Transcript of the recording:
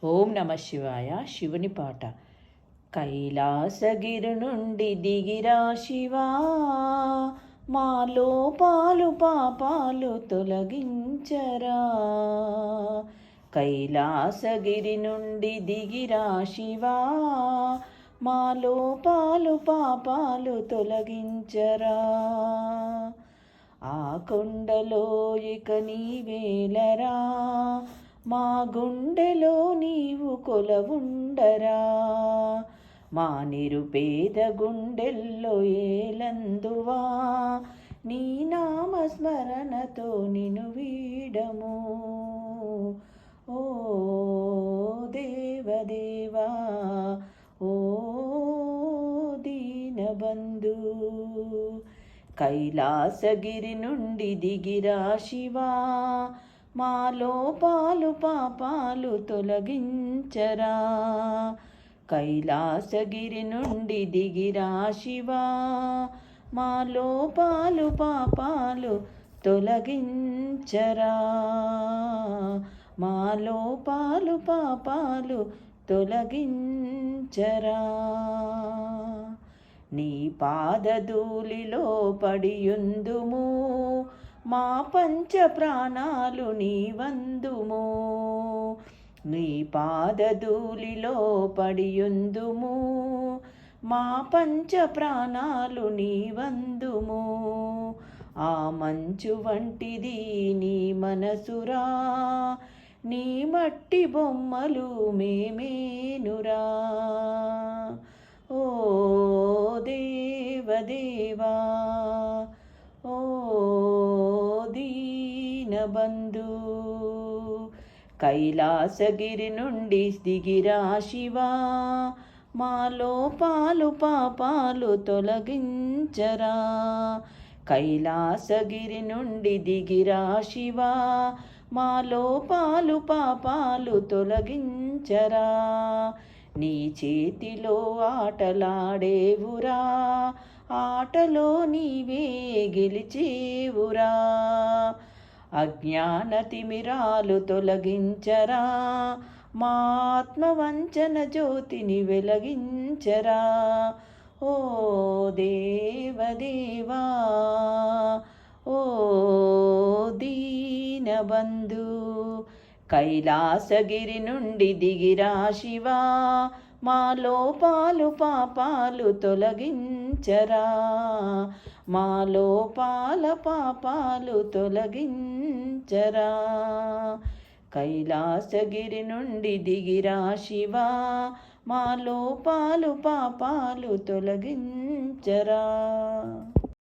ఓం నమ శివాయ. శివుని పాట. కైలాసగిరి నుండి దిగిరా శివా, మా లోపాలు పాపాలు తొలగించరా. కైలాసగిరి నుండి దిగిరా శివా, మా లోపాలు పాపాలు తొలగించరా. ఆ కొండలో ఇక నీవేలరా, మా గుండెలో నీవు కొలవుండరా. మా నిరుపేద గుండెల్లో ఏలందువా, నీ నామస్మరణతో నిన్ను వీడము. ఓ దేవదేవా, ఓ దీనబంధు. కైలాసగిరి నుండి దిగిరా శివా, మా లోపాలు పాపాలు తొలగించరా. కైలాసగిరి నుండి దిగిరా శివా, మా లోపాలు పాపాలు తొలగించరా. మా లోపాలు పాపాలు తొలగించరా. నీ పాదధూళిలో పడియుందుము, మా పంచ ప్రాణాలు నీ వందుము. నీ పాదధూళిలో పడియుందుము, మా పంచ ప్రాణాలు నీ వందుము. ఆ మంచు వంటిది నీ మనసురా, నీ మట్టి బొమ్మలు మేమేనురా. ఓ దేవదేవా, ఓ దీనబంధు. కైలాసగిరి నుండి దిగిరా శివా, మా లోపాలు పాపాలు తొలగించరా. కైలాసగిరి నుండి దిగిరా శివా, మా లోపాలు పాపాలు తొలగించరా. నీ చేతిలో ఆటలాడేవురా, ఆటలో నీవే గెలిచేవురా. అజ్ఞాన తిమిరాలు తొలగించరా, మా ఆత్మవంచన జ్యోతిని వెలిగించరా. ఓ దేవదేవా, ఓ దీనబంధు. కైలాసగిరి నుండి దిగిరా శివా, మా లోపాలు పాపాలు తొలగించరా. మా లోపాల పాపాలు తొలగించరా. కైలాసగిరి నుండి దిగిరా శివా, మా లోపాలు పాపాలు తొలగించరా.